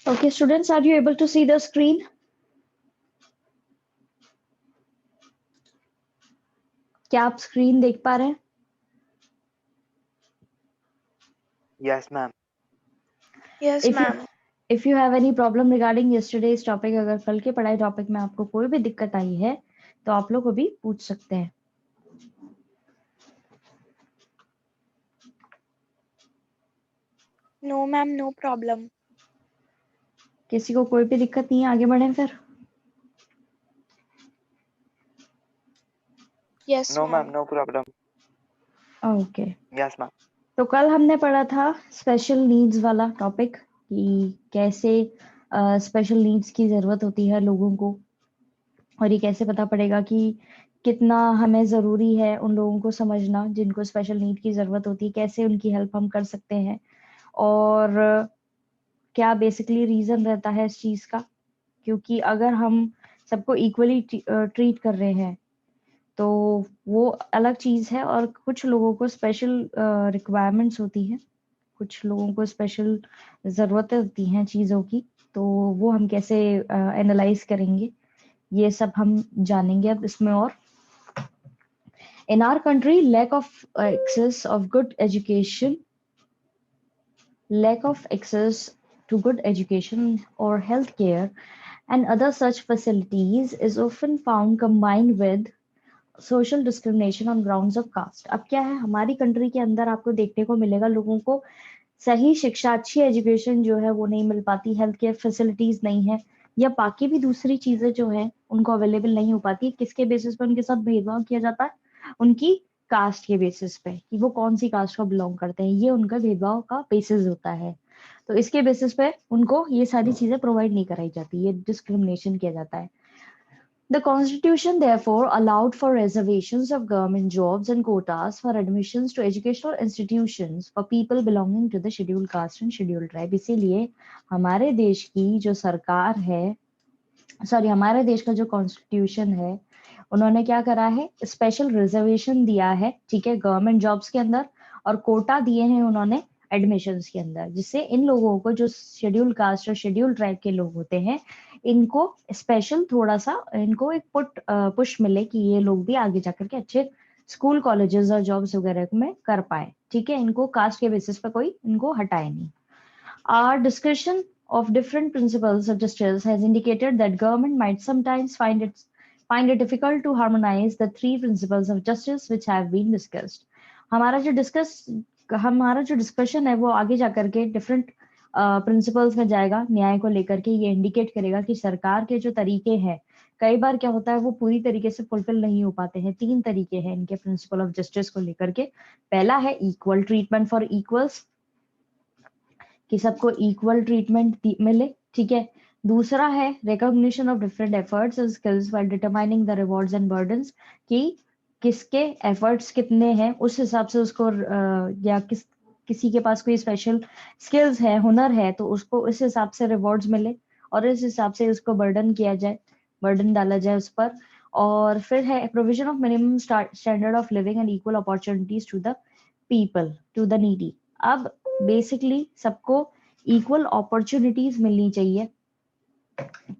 Okay, students, are you able to see the screen? क्या आप screen देख पा रहे हैं? Yes, ma'am. Yes, If you ma'am. if you have any problem regarding yesterday's topic, अगर कल के पढ़ाई टॉपिक में आपको कोई भी दिक्कत आई है तो आप लोग अभी पूछ सकते हैं। No, ma'am, no problem. किसी को कोई भी दिक्कत नहीं है, आगे बढ़ें फिर। Yes, No, ma'am. ma'am, no problem. Okay, Yes, ma'am. तो कल हमने पढ़ा था स्पेशल नीड्स वाला टॉपिक कि कैसे स्पेशल नीड्स की जरूरत होती है लोगों को, और ये कैसे पता पड़ेगा कि कितना हमें जरूरी है उन लोगों को समझना जिनको स्पेशल नीड की जरूरत होती है, कैसे उनकी हेल्प हम कर सकते हैं, और क्या बेसिकली रीजन रहता है इस चीज का। क्योंकि अगर हम सबको इक्वली ट्रीट कर रहे हैं तो वो अलग चीज है, और कुछ लोगों को स्पेशल रिक्वायरमेंट्स होती हैं, कुछ लोगों को स्पेशल जरूरतें होती हैं चीजों की, तो वो हम कैसे एनालाइज करेंगे, ये सब हम जानेंगे अब इसमें। और in our country, lack of access of good education, lack of access to good education or healthcare and other such facilities is often found combined with social discrimination on grounds of caste. अब क्या है, हमारी country के अंदर आपको देखने को मिलेगा लोगों को सही शिक्षा, अच्छी एजुकेशन जो है वो नहीं मिल पाती, हेल्थ केयर फैसिलिटीज नहीं है, या बाकी भी दूसरी चीजें जो है उनको अवेलेबल नहीं हो पाती। किसके बेसिस पे उनके साथ भेदभाव किया जाता है? उनकी कास्ट के बेसिस पे, कि वो कौन सी कास्ट को बिलोंग करते हैं, ये उनका भेदभाव का बेसिस होता है। तो इसके बेसिस पे उनको ये सारी चीजें प्रोवाइड नहीं कराई जाती, ये डिस्क्रिमिनेशन किया जाता है। The Constitution therefore allowed for reservations of government jobs and quotas for admissions to educational institutions for people belonging to the scheduled caste and scheduled tribe। इसीलिए हमारे देश की जो सरकार है, हमारे देश का जो कॉन्स्टिट्यूशन है, उन्होंने क्या करा है, स्पेशल रिजर्वेशन दिया है, ठीक है, गवर्नमेंट जॉब्स के अंदर, और कोटा दिए हैं उन्होंने एडमिशंस के अंदर, जिससे इन लोगों को, जो शेड्यूल कास्ट और शेड्यूल ट्राइब के लोग होते हैं, इनको स्पेशल थोड़ा सा इनको एक पुश मिले कि ये लोग भी आगे जाकर के अच्छे स्कूल कॉलेजेस और जॉब्स वगैरह में कर पाए, ठीक है, इनको कास्ट के बेसिस पर कोई इनको हटाए नहीं। Our discussion of different principles of justice has indicated that government might sometimes find it difficult to harmonize the three principles of justice which have been discussed। हमारा जो डिस्कशन है वो आगे जाकर के डिफरेंट प्रिंसिपल्स में जाएगा, न्याय को लेकर के ये इंडिकेट करेगा कि सरकार के जो तरीके हैं, कई बार क्या होता है वो पूरी तरीके से फुलफिल नहीं हो पाते हैं। तीन तरीके हैं इनके प्रिंसिपल ऑफ जस्टिस को लेकर के। पहला है इक्वल ट्रीटमेंट फॉर इक्वल्स, कि सबको इक्वल ट्रीटमेंट मिले, ठीक है। दूसरा है recognition of different efforts and skills while determining the rewards and burdens, कि किसके एफर्ट्स कितने हैं उस हिसाब से उसको या किसी के पास कोई स्पेशल स्किल्स है, हुनर है, तो उसको उस हिसाब से रिवॉर्ड्स मिले और इस हिसाब से उसको बर्डन किया जाए, बर्डन डाला जाए उस पर। और फिर है provision of minimum standard of living and equal opportunities to the people, to the needy. अब बेसिकली सबको इक्वल अपॉर्चुनिटीज मिलनी चाहिए,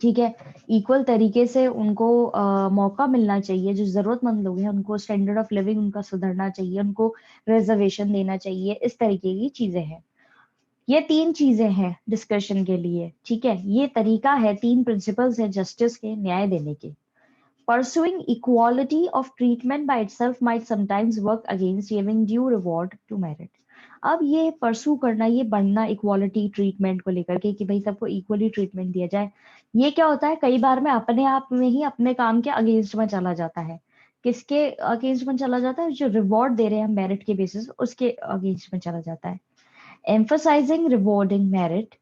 ठीक है, इक्वल तरीके से उनको मौका मिलना चाहिए। जो जरूरतमंद लोग हैं उनको स्टैंडर्ड ऑफ लिविंग उनका सुधरना चाहिए, उनको रिजर्वेशन देना चाहिए, इस तरीके की चीजें हैं। ये तीन चीजें हैं डिस्कशन के लिए, ठीक है, ये तरीका है, तीन प्रिंसिपल्स है जस्टिस के, न्याय देने के। Pursuing equality of treatment by itself might sometimes work against giving due reward to merit। अब ये परसू करना, ये बढ़ना इक्वालिटी ट्रीटमेंट को लेकर के कि भाई सबको इक्वली ट्रीटमेंट दिया जाए, ये क्या होता है कई बार में अपने आप में ही अपने काम के अगेंस्ट में चला जाता है। किसके अगेंस्ट में चला जाता है? जो रिवॉर्ड दे रहे हैं मेरिट के बेसिस, उसके अगेंस्ट में चला जाता है। Emphasizing rewarding merit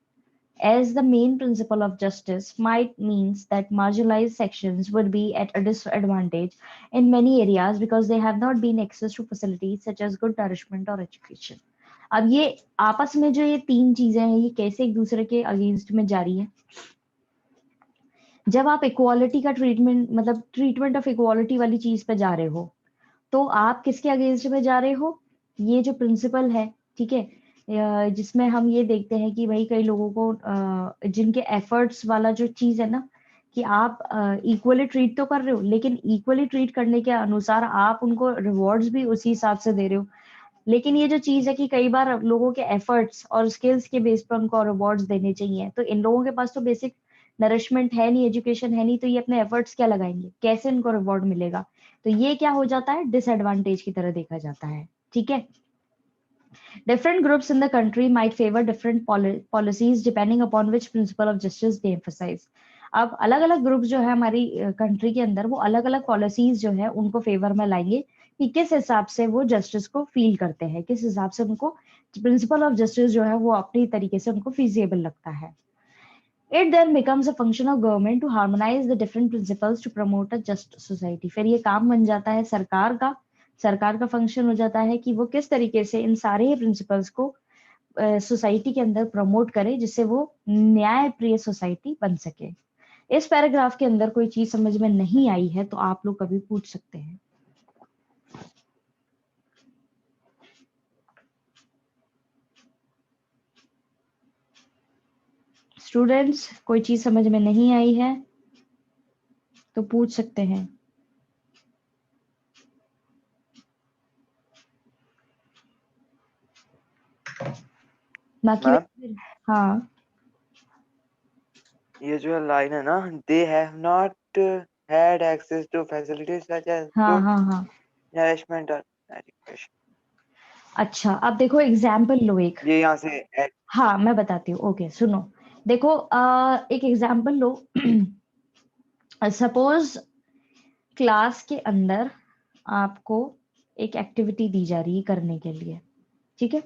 as the main principle of justice might means that marginalized sections would be at a disadvantage in many areas because they have not been access to facilities such as good nourishment or education। अब ये आपस में जो ये तीन चीजें हैं, ये कैसे एक दूसरे के अगेंस्ट में जा रही है? जब आप इक्वालिटी का ट्रीटमेंट, मतलब ट्रीटमेंट ऑफ इक्वालिटी वाली चीज पे जा रहे हो, तो आप किसके अगेंस्ट में जा रहे हो? ये जो प्रिंसिपल है, ठीक है, जिसमें हम ये देखते हैं कि भाई कई लोगों को जिनके एफर्ट्स वाला जो चीज है ना, कि आप इक्वली ट्रीट तो कर रहे हो, लेकिन इक्वली ट्रीट करने के अनुसार आप उनको रिवॉर्ड्स भी उसी हिसाब से दे रहे हो। लेकिन ये जो चीज है कि कई बार लोगों के एफर्ट्स और स्किल्स के बेस पर उनको रिवॉर्ड्स देने चाहिए, तो इन लोगों के पास तो बेसिक नरिशमेंट है नहीं, एजुकेशन है नहीं, तो ये अपने एफर्ट्स क्या लगाएंगे, कैसे इनको रिवॉर्ड मिलेगा? तो ये क्या हो जाता है, डिसएडवांटेज की तरह देखा जाता है। ठीक है। Different groups in the country might favor different policies depending upon which principle of justice they emphasize. अब अलग अलग ग्रुप जो है हमारी कंट्री के अंदर, वो अलग अलग पॉलिसीज जो है उनको फेवर में लाएंगे कि किस हिसाब से वो जस्टिस को फील करते हैं, किस हिसाब से उनको प्रिंसिपल ऑफ जस्टिस जो है वो अपनी तरीके से उनको फीजिएबल लगता है। It then becomes a function of government to harmonize the different principles to promote a just society. फिर ये काम बन जाता है सरकार का फंक्शन हो जाता है कि वो किस तरीके से इन सारे प्रिंसिपल्स को सोसाइटी के अंदर प्रमोट करे, जिससे वो न्याय प्रिय सोसाइटी बन सके। इस पैराग्राफ के अंदर कोई चीज समझ में नहीं आई है तो आप लोग कभी पूछ सकते हैं। स्टूडेंट्स, कोई चीज समझ में नहीं आई है तो पूछ सकते हैं। बाकी हाँ, ये जो लाइन है ना, they have not had access to facilities such as हाँ फूड, हाँ हाँ, नरिशमेंट और एजुकेशन। अच्छा अब देखो एग्जाम्पल लो एक। ये यहाँ से हाँ मैं बताती हूँ, ओके सुनो। देखो एक एग्जाम्पल लो। सपोज क्लास के अंदर आपको एक एक्टिविटी दी जा रही है करने के लिए, ठीक है।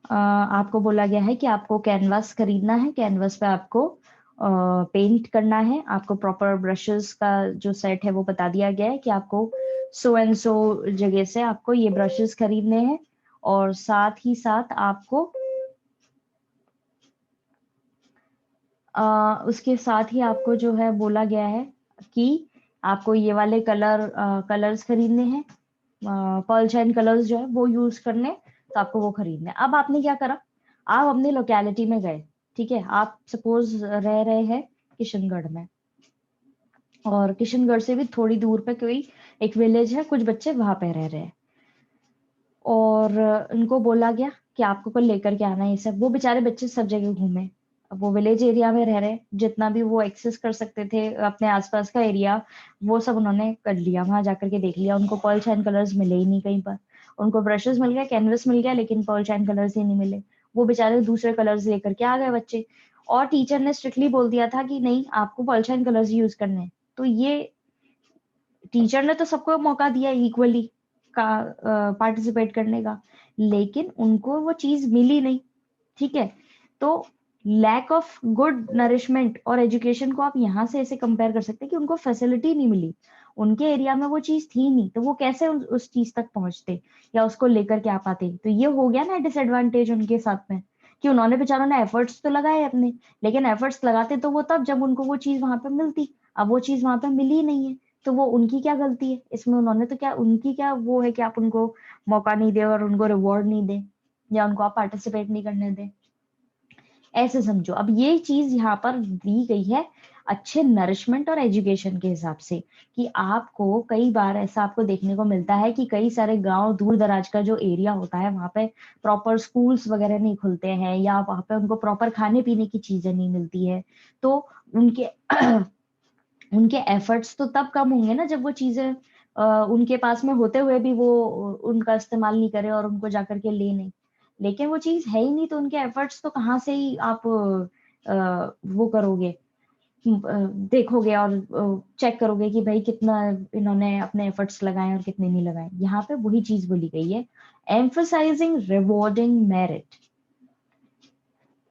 आपको बोला गया है कि आपको कैनवास खरीदना है, कैनवास पे आपको पेंट करना है, आपको प्रॉपर ब्रशेस का जो सेट है वो बता दिया गया है कि आपको सो एंड सो जगह से आपको ये ब्रशेस खरीदने हैं, और साथ ही साथ आपको उसके साथ ही आपको जो है बोला गया है कि आपको ये वाले कलर्स खरीदने हैं, पर्ल शाइन कलर्स जो है वो यूज करने, तो आपको वो खरीदने। अब आपने क्या करा, आप अपनी लोकेलिटी में गए, ठीक है। आप सपोज रह रहे हैं किशनगढ़ में, और किशनगढ़ से भी थोड़ी दूर पे कोई एक विलेज है, कुछ बच्चे वहां पे रह रहे हैं, और उनको बोला गया कि आपको कल लेकर के आना है ये सब। वो बेचारे बच्चे सब जगह घूमे, अब वो विलेज एरिया में रह रहे, जितना भी वो एक्सेस कर सकते थे अपने आसपास का एरिया, वो सब उन्होंने कर लिया, वहां जाकर के देख लिया। उनको पर्ल शाइन कलर्स मिले ही नहीं कहीं पर, उनको ब्रशेस मिल गया, कैनवस मिल गया, लेकिन पर्ल शाइन कलर्स ही नहीं मिले। वो बेचारे दूसरे कलर्स लेकर के आ गए बच्चे, और टीचर ने स्ट्रिक्टली बोल दिया था कि नहीं आपको पर्ल शाइन कलर्स यूज करने हैं। तो ये टीचर ने तो सबको मौका दिया इक्वली का पार्टिसिपेट करने का, लेकिन उनको वो चीज मिली नहीं, ठीक है। तो लैक ऑफ गुड नरिशमेंट और एजुकेशन को आप यहाँ से ऐसे कंपेयर कर सकते हैं कि उनको फैसिलिटी नहीं मिली, उनके एरिया में वो चीज थी नहीं, तो वो कैसे उस चीज तक पहुंचते या उसको लेकर के आ पाते। तो ये हो गया ना डिसएडवांटेज उनके साथ में, कि उन्होंने बेचारों ने एफर्ट्स तो लगाए अपने, लेकिन एफर्ट्स लगाते तो वो तब जब उनको वो चीज वहां पे मिलती। अब वो चीज वहां पे मिली नहीं है, तो वो उनकी क्या गलती है इसमें? उन्होंने तो क्या, उनकी क्या वो है कि आप उनको मौका नहीं दे और उनको रिवॉर्ड नहीं दे, या उनको आप पार्टिसिपेट नहीं करने दें, ऐसे समझो। अब ये चीज यहाँ पर दी गई है अच्छे नरिशमेंट और एजुकेशन के हिसाब से, कि आपको कई बार ऐसा आपको देखने को मिलता है कि कई सारे गांव दूर दराज का जो एरिया होता है, वहां पे प्रॉपर स्कूल्स वगैरह नहीं खुलते हैं, या वहां पे उनको प्रॉपर खाने पीने की चीजें नहीं मिलती है। तो उनके उनके एफर्ट्स तो तब कम होंगे ना जब वो चीजें उनके पास में होते हुए भी वो उनका इस्तेमाल नहीं करे और उनको जाकर के ले नहीं। लेकिन वो चीज है ही नहीं, तो उनके एफर्ट्स तो कहाँ से ही आप वो करोगे, देखोगे और चेक करोगे कि भाई कितना इन्होंने अपने एफर्ट्स लगाए और कितने नहीं लगाए। यहाँ पे वही चीज बोली गई है, emphasizing rewarding merit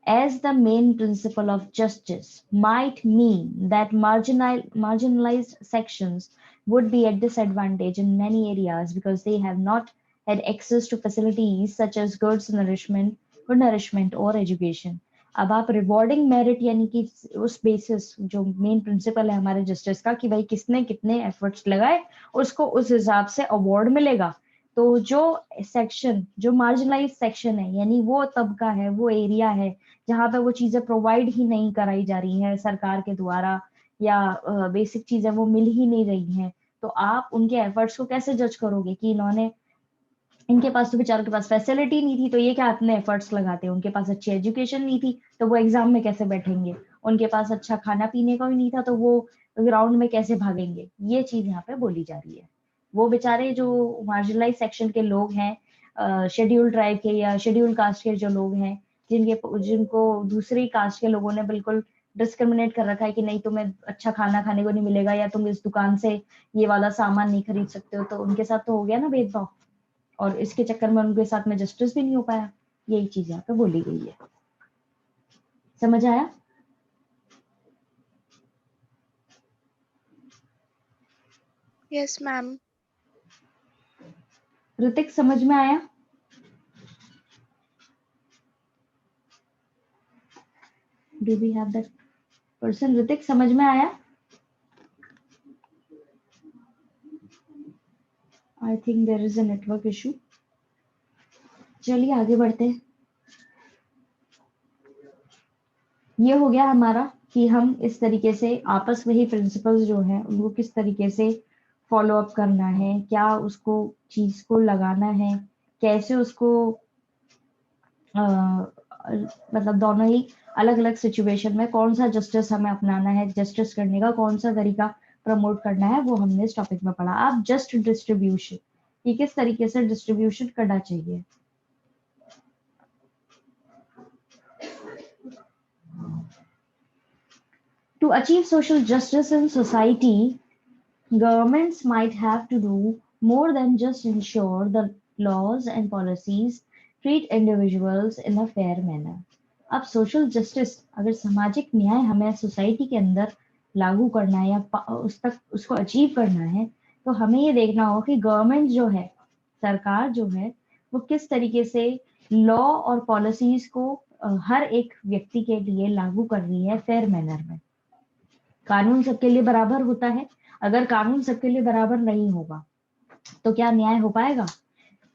as the main principle of justice might mean that marginalized sections would be at disadvantage in many areas because they have not had access to facilities such as good nourishment or education. अब आप rewarding merit यानी कि उस basis जो main principal है हमारे justice का, कि भाई किसने कितने एफर्ट्स लगाए उसको उस हिसाब से अवार्ड मिलेगा, तो जो सेक्शन, जो मार्जिनलाइज सेक्शन है, यानी वो तबका है, वो एरिया है जहाँ पे वो चीजें प्रोवाइड ही नहीं कराई जा रही है सरकार के द्वारा, या बेसिक चीजें वो मिल ही नहीं रही हैं, तो आप उनके एफर्ट्स को कैसे जज करोगे कि इन्होंने, इनके पास तो बेचारों के पास फैसिलिटी नहीं थी, तो ये क्या अपने एफर्ट्स लगाते हैं, उनके पास अच्छी एजुकेशन नहीं थी तो वो एग्जाम में कैसे बैठेंगे, उनके पास अच्छा खाना पीने का भी नहीं था तो वो ग्राउंड में कैसे भागेंगे, ये चीज यहाँ पे बोली जा रही है। वो बेचारे जो मार्जिनलाइज सेक्शन के लोग हैं, शेड्यूल ट्राइब के या शेड्यूल कास्ट के जो लोग हैं, जिनको दूसरी कास्ट के लोगों ने बिल्कुल डिस्क्रिमिनेट कर रखा है कि नहीं तुम्हें अच्छा खाना खाने को नहीं मिलेगा, या तुम इस दुकान से ये वाला सामान नहीं खरीद सकते हो, तो उनके साथ तो हो गया ना भेदभाव, और इसके चक्कर में उनके साथ में जस्टिस भी नहीं हो पाया। यही चीज यहाँ पे बोली गई है। समझ आया? Yes, ma'am. ऋतिक समझ में आया? Do we have that person? Hrithik समझ में आया? I think there is a network issue. चलिए आगे बढ़ते हैं। ये हो गया हमारा कि हम इस तरीके से आपस में ही प्रिंसिपल्स जो है उनको किस तरीके से फॉलो अप करना है, क्या उसको चीज को लगाना है, कैसे उसको मतलब दोनों ही अलग अलग सिचुएशन में कौन सा जस्टिस हमें अपनाना है, जस्टिस करने का कौन सा तरीका प्रमोट करना है, वो हमने इस टॉपिक में पढ़ा। अब जस्ट डिस्ट्रीब्यूशन, ये किस तरीके से डिस्ट्रीब्यूशन करना चाहिए। To achieve social justice in society, governments might have to do more than just ensure the laws and policies treat individuals in a fair manner. अब सोशल जस्टिस, अगर सामाजिक न्याय हमें सोसाइटी के अंदर लागू करना है या उस तक उसको अचीव करना है, तो हमें ये देखना होगा कि गवर्नमेंट जो है, सरकार जो है, वो किस तरीके से लॉ और पॉलिसीज को हर एक व्यक्ति के लिए लागू कर रही है फेयर मैनर में। कानून सबके लिए बराबर होता है, अगर कानून सबके लिए बराबर नहीं होगा तो क्या न्याय हो पाएगा?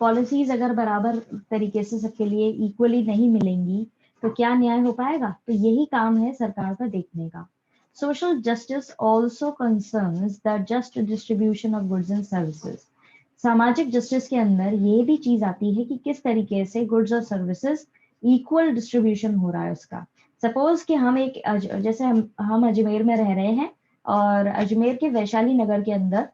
पॉलिसीज अगर बराबर तरीके से सबके लिए इक्वली नहीं मिलेंगी तो क्या न्याय हो पाएगा? तो यही काम है सरकार का देखने का। Social justice also concerns the just distribution of goods and services. सामाजिक जस्टिस के अंदर ये भी चीज आती है कि किस तरीके से गुड्स और सर्विसेज इक्वल डिस्ट्रीब्यूशन हो रहा है उसका। सपोज कि हम जैसे हम अजमेर में रह रहे हैं और अजमेर के वैशाली नगर के अंदर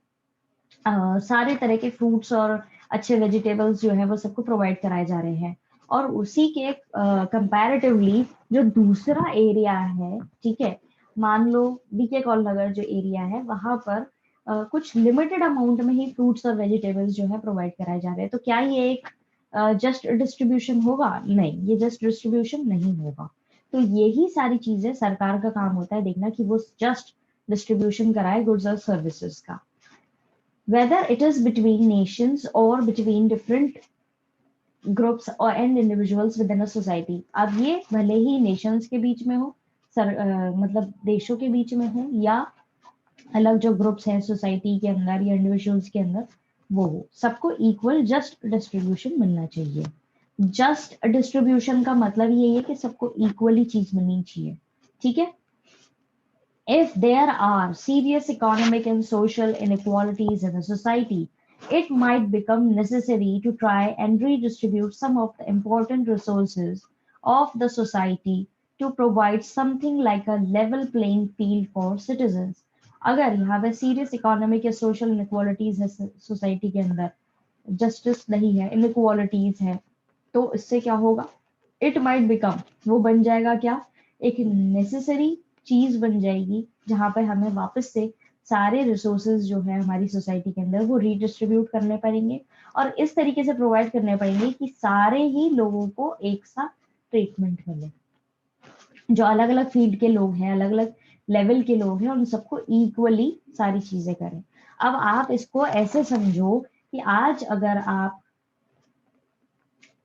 सारे तरह के फ्रूट्स और अच्छे वेजिटेबल्स जो है वो सबको प्रोवाइड कराए जा रहे हैं, और उसी के कंपैरेटिवली जो दूसरा एरिया है, ठीक है, मान लो बीके कॉल नगर जो एरिया है वहां पर कुछ लिमिटेड अमाउंट में ही फ्रूट्स और वेजिटेबल्स जो है प्रोवाइड कराए जा रहे हैं, तो क्या ये एक जस्ट डिस्ट्रीब्यूशन होगा? नहीं, ये जस्ट डिस्ट्रीब्यूशन नहीं होगा। तो यही सारी चीजें सरकार का काम होता है देखना कि वो जस्ट डिस्ट्रीब्यूशन कराए गुड्स और सर्विसेज का, whether it is between nations or between different groups or and individuals within a society। अब ये भले ही नेशंस के बीच में हो, मतलब देशों के बीच में हो, या अलग जो ग्रुप्स हैं सोसाइटी के अंदर या इंडिविजुअल्स के अंदर, वो हो, सबको इक्वल जस्ट डिस्ट्रीब्यूशन मिलना चाहिए। जस्ट डिस्ट्रीब्यूशन का मतलब यही है कि सबको इक्वली चीज मिलनी चाहिए, ठीक है। If there are serious economic and social inequalities in a society, it might become necessary to try and redistribute some of the important resources of the society to provide something like a level playing field for citizens। अगर यहाँ पे serious economic या social inequalities है society के अंदर, justice नहीं है, inequalities है, तो इससे क्या होगा? इट माइट बिकम, वो बन जाएगा क्या? एक नेसेसरी चीज बन जाएगी जहां पे हमें वापस से सारे रिसोर्सेज जो है हमारी सोसाइटी के अंदर वो रीडिस्ट्रीब्यूट करने पड़ेंगे, और इस तरीके से प्रोवाइड करने पड़ेंगे कि सारे ही लोगों को एक साथ ट्रीटमेंट मिले। जो अलग अलग फील्ड के लोग हैं, अलग अलग लेवल के लोग हैं, उन सबको इक्वली सारी चीजें करें। अब आप इसको ऐसे समझो कि आज अगर आप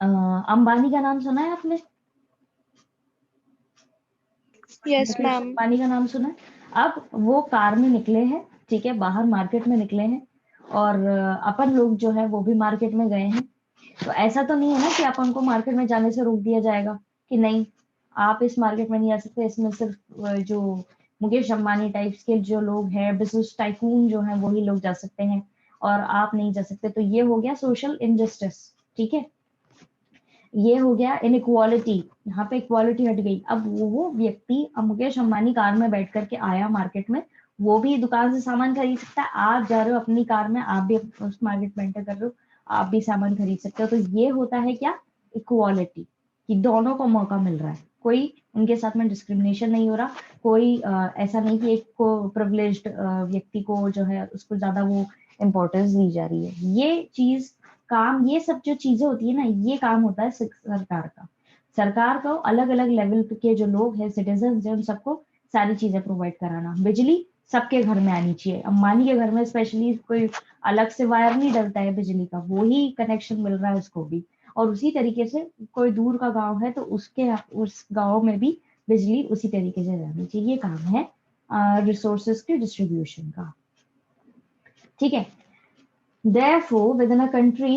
अंबानी का नाम सुना है आपने? Yes, Mukesh ma'am. अंबानी का नाम सुना है? अब वो कार में निकले हैं, ठीक है, बाहर मार्केट में निकले हैं, और अपन लोग जो है वो भी मार्केट में गए हैं, तो ऐसा तो नहीं है ना कि अपन को मार्केट में जाने से रोक दिया जाएगा कि नहीं आप इस मार्केट में नहीं आ सकते, इसमें सिर्फ जो मुकेश अंबानी टाइप्स के जो लोग हैं, बिजनेस टाइकून जो हैं, वही लोग जा सकते हैं और आप नहीं जा सकते। तो ये हो गया सोशल इनजस्टिस, ठीक है, ये हो गया इनइक्वालिटी, यहाँ पे इक्वालिटी हट गई। अब वो व्यक्ति, अब मुकेश अंबानी कार में बैठ करके आया मार्केट में, वो भी दुकान से सामान खरीद सकता है, आप जा रहे हो अपनी कार में, आप भी उस मार्केट में एंटर कर रहे हो, आप भी सामान खरीद सकते हो। तो ये होता है क्या, इक्वालिटी, कि दोनों को मौका मिल रहा है, कोई उनके साथ में डिस्क्रिमिनेशन नहीं हो रहा, कोई ऐसा नहीं कि एक को प्रिविलेज्ड व्यक्ति को जो है उसको ज्यादा वो इम्पोर्टेंस दी जा रही है। ये चीज काम, ये सब जो चीजें होती है ना, ये काम होता है सरकार का। सरकार को अलग अलग लेवल के जो लोग हैं, सिटीजन हैं, उन सबको सारी चीजें प्रोवाइड कराना। बिजली सबके घर में आनी चाहिए, अंबानी के घर में स्पेशली कोई अलग से वायर नहीं डलता है बिजली का, वो ही कनेक्शन मिल रहा है उसको भी। और उसी तरीके से कोई दूर का गांव है तो उसके उस गांव में भी बिजली उसी तरीके से जानी चाहिए। ये काम है रिसोर्सेज के डिस्ट्रीब्यूशन का, ठीक है। Therefore, within a country,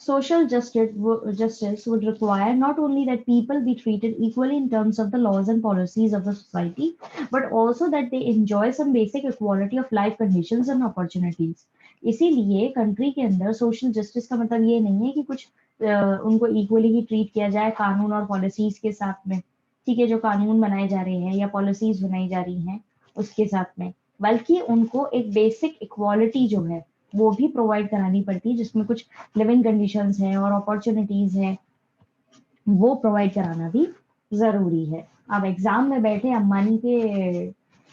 social justice would require not only that people be treated equally in terms of the laws and policies of the society, but also that they enjoy some basic equality of life conditions and opportunities. इसीलिए country के अंदर social justice का मतलब ये नहीं है कि कुछ उनको इक्वली ही ट्रीट किया जाए कानून और पॉलिसीज के साथ में, ठीक है, जो कानून बनाए जा रहे हैं या पॉलिसीज बनाई जा रही हैं उसके साथ में, बल्कि उनको एक बेसिक इक्वालिटी जो है वो भी प्रोवाइड करानी पड़ती है, जिसमें कुछ लिविंग कंडीशंस हैं और अपॉर्चुनिटीज हैं, वो प्रोवाइड कराना भी जरूरी है। अब एग्जाम में बैठे अंबानी के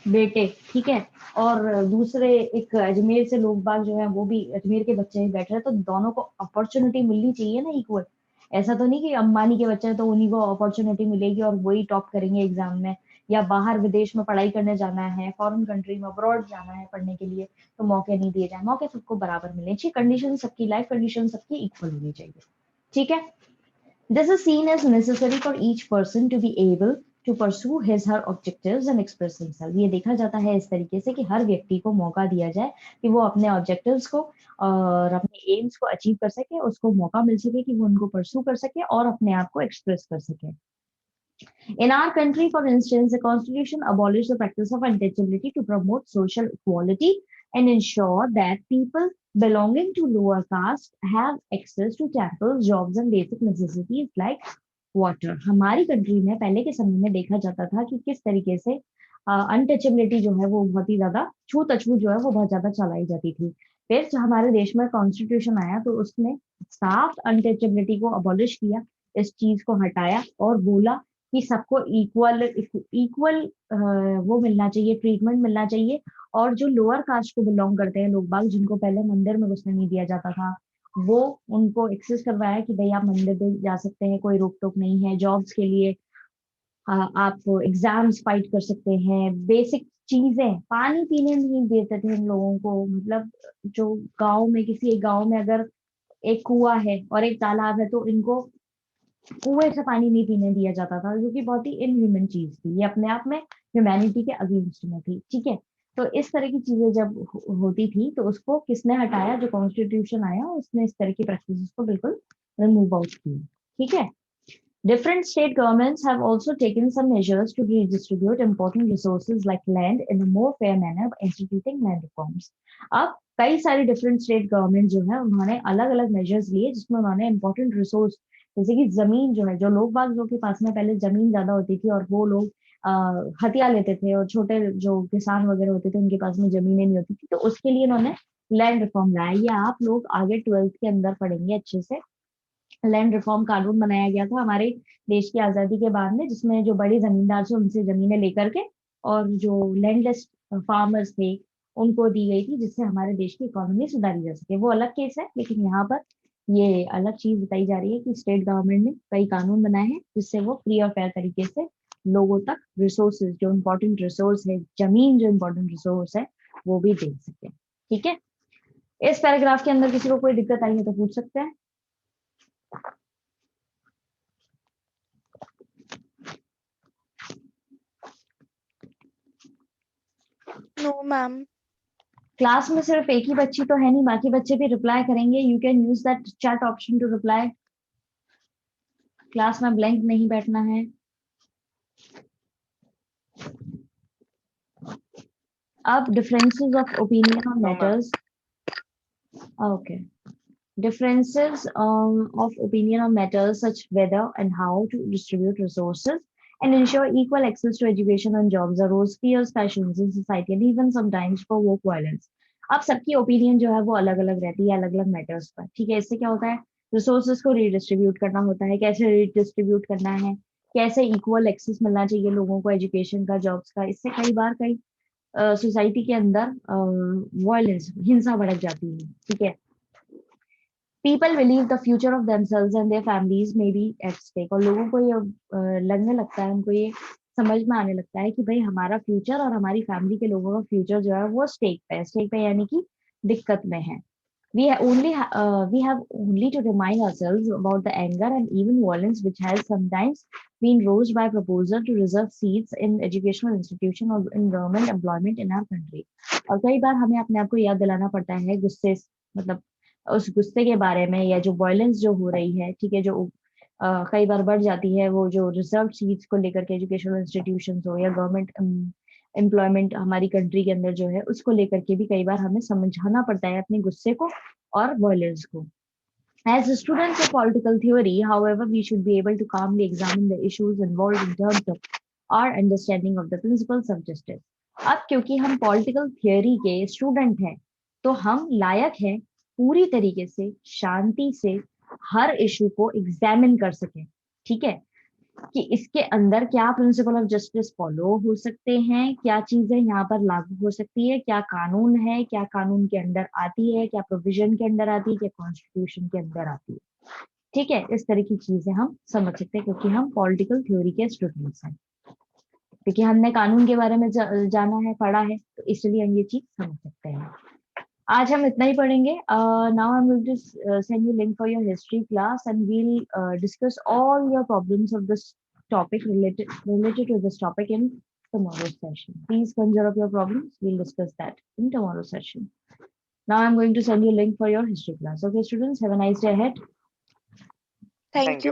बेटे, ठीक है, और दूसरे एक अजमेर से लोग बाग जो है वो भी अजमेर के बच्चे ही बैठ रहे हैं, तो दोनों को अपॉर्चुनिटी मिलनी चाहिए ना इक्वल। ऐसा तो नहीं कि अंबानी के बच्चे हैं तो उन्हीं को अपॉर्चुनिटी मिलेगी और वही टॉप करेंगे एग्जाम में, या बाहर विदेश में पढ़ाई करने जाना है, फॉरेन कंट्री में अब्रॉड जाना है पढ़ने के लिए, तो मौके नहीं दिए जाए, मौके सबको बराबर मिलने चाहिए, कंडीशन सबकी, लाइफ कंडीशन सबकी इक्वल होनी चाहिए, ठीक है। This is seen as necessary for each person to be able to pursue his her objectives and express himself. ये देखा जाता है इस तरीके से कि हर व्यक्ति को मौका दिया जाए कि वो अपने ऑब्जेक्टिव्स को और अपने एम्स को अचीव कर सके, उसको मौका मिल सके कि वो उनको परस्यू कर सके और अपने आप को एक्सप्रेस कर सके। In our country, for instance, the constitution abolished the practice of untouchability to promote social equality and ensure that people belonging to lower caste have access to temples, jobs and basic necessities like water. हमारी country में पहले के समय में देखा जाता था कि किस तरीके से अनटचेबिलिटी जो है वो बहुत ही ज्यादा, छूत अछूत जो है वो बहुत ज्यादा चलाई जाती थी। फिर जो हमारे देश में कॉन्स्टिट्यूशन आया तो उसने साफ अनटचेबिलिटी को अबॉलिश किया, इस चीज को हटाया और बोला कि सबको इक्वल इक्वल वो मिलना चाहिए, ट्रीटमेंट मिलना चाहिए। और जो लोअर कास्ट को बिलोंग करते हैं लोग बाग, जिनको पहले मंदिर में घुसने नहीं दिया जाता था, वो उनको एक्सेस करवाया कि भाई आप मंदिर भी जा सकते हैं, कोई रोक टोक नहीं है। जॉब्स के लिए आप एग्जाम्स फाइट कर सकते हैं, बेसिक चीजें, पानी पीने नहीं देते थे हम लोगों को, मतलब जो गांव में, किसी एक गांव में अगर एक कुआं है और एक तालाब है तो इनको कुएं से पानी नहीं पीने दिया जाता था, जो कि बहुत ही इनह्यूमन चीज थी, ये अपने आप में ह्यूमैनिटी के अगेंस्ट में थी, ठीक है। तो इस तरह की चीजें जब होती थी तो उसको किसने हटाया, जो कॉन्स्टिट्यूशन आया उसने इस तरह की प्रैक्टिस को बिल्कुल रिमूव आउट किया, ठीक है। Different state governments have also taken some measures to redistribute important resources like land in a more fair manner by instituting land reforms. अब कई सारी डिफरेंट स्टेट गवर्नमेंट जो है उन्होंने अलग अलग मेजर्स लिए जिसमें उन्होंने इंपॉर्टेंट रिसोर्स, जैसे कि जमीन जो है, जो लोग बाग जो के पास में पहले जमीन ज्यादा होती थी और वो लोग हथिया लेते थे और छोटे जो किसान वगैरह होते थे उनके पास में जमीनें नहीं होती थी, तो उसके लिए उन्होंने लैंड रिफॉर्म लाया। ये आप लोग आगे 12th के अंदर पढ़ेंगे अच्छे से। लैंड रिफॉर्म कानून बनाया गया था हमारे देश की आजादी के बाद में, जिसमें जो बड़े जमींदार थे उनसे जमीनें लेकर के और जो लैंडलेस फार्मर्स थे उनको दी गई थी, जिससे हमारे देश की इकोनॉमी सुधारी जा सके। वो अलग केस है, लेकिन यहाँ पर ये अलग चीज बताई जा रही है कि स्टेट गवर्नमेंट ने कई कानून बनाए हैं जिससे वो फ्री और फेयर तरीके से लोगों तक रिसोर्सेज, जो इम्पोर्टेंट रिसोर्स है, जमीन जो इम्पोर्टेंट रिसोर्स है, वो भी दे सके, ठीक है। इस पैराग्राफ के अंदर किसी को कोई दिक्कत आई है तो पूछ सकते हैं। No, ma'am. क्लास में सिर्फ एक ही बच्ची तो है नहीं, बाकी बच्चे भी रिप्लाई करेंगे. You can use that chat option to reply. Class में ब्लैंक नहीं बैठना है. अब differences of opinion on No, ma'am. matters. Okay. Differences of opinion on matters such whether and how to distribute resources and ensure equal access to education and jobs arose fears, passions in society and even sometimes provoke violence. अब सबकी opinion जो है वो अलग अलग रहती है अलग अलग मैटर्स पर. ठीक है, इससे क्या होता है, रिसोर्सेज को रीडिस्ट्रीब्यूट करना होता है. कैसे रीडिस्ट्रीब्यूट करना है, कैसे इक्वल एक्सेस मिलना चाहिए लोगों को एजुकेशन का, जॉब्स का. इससे कई बार कई सोसाइटी के अंदर वायलेंस, हिंसा भड़क जाती है. ठीक है, people believe the future of themselves and their families may be at stake. और लोगों को ये लगने लगता है, उनको ये समझ में आने लगता है कि भाई हमारा फ्यूचर और हमारी फैमिली के लोगों का फ्यूचर जो है वो स्टेक पे है. स्टेक पे यानी कि दिक्कत में है. We have only to remind ourselves about the anger and even violence which has sometimes been raised by proposal to reserve seats in educational institution or in government employment in our country. और कई बार हमें अपने आप को याद दिलाना पड़ता है गुस्से, मतलब उस गुस्से के बारे में, या जो वायलेंस जो हो रही है. ठीक है, जो कई बार बढ़ जाती है, वो जो रिजर्व सीट्स को लेकर के एजुकेशनल इंस्टीट्यूशन हो या गवर्नमेंट एम्प्लॉयमेंट हमारी कंट्री के अंदर जो है, उसको लेकर के भी कई बार हमें समझाना पड़ता है अपने गुस्से को और वायलेंस को. As students of political theory, however, we should be able to calmly examine the issues involved in terms of our understanding of the principles of justice. अब क्योंकि हम पॉलिटिकल थियोरी के स्टूडेंट हैं, तो हम लायक हैं पूरी तरीके से शांति से हर इशू को एग्जामिन कर सकें. ठीक है, कि इसके अंदर क्या प्रिंसिपल ऑफ जस्टिस फॉलो हो सकते हैं, क्या चीजें यहाँ पर लागू हो सकती है, क्या कानून है, क्या कानून के अंदर आती है, क्या प्रोविजन के अंदर आती है, क्या कॉन्स्टिट्यूशन के अंदर आती है. ठीक है, इस तरह की चीजें हम समझ सकते हैं क्योंकि हम पॉलिटिकल थ्योरी के स्टूडेंट्स हैं, क्योंकि हमने कानून के बारे में जाना है, पढ़ा है, तो इसलिए हम ये चीज समझ सकते हैं. आज हम इतना ही पढ़ेंगे. Now I am going to send you link for your history class and we'll discuss all your problems of this topic related to this topic in tomorrow's session. Please conjure up your problems. We'll discuss that in tomorrow's session. Now I'm going to send you a link for your history class. Okay, students, have a nice day ahead. Thank you.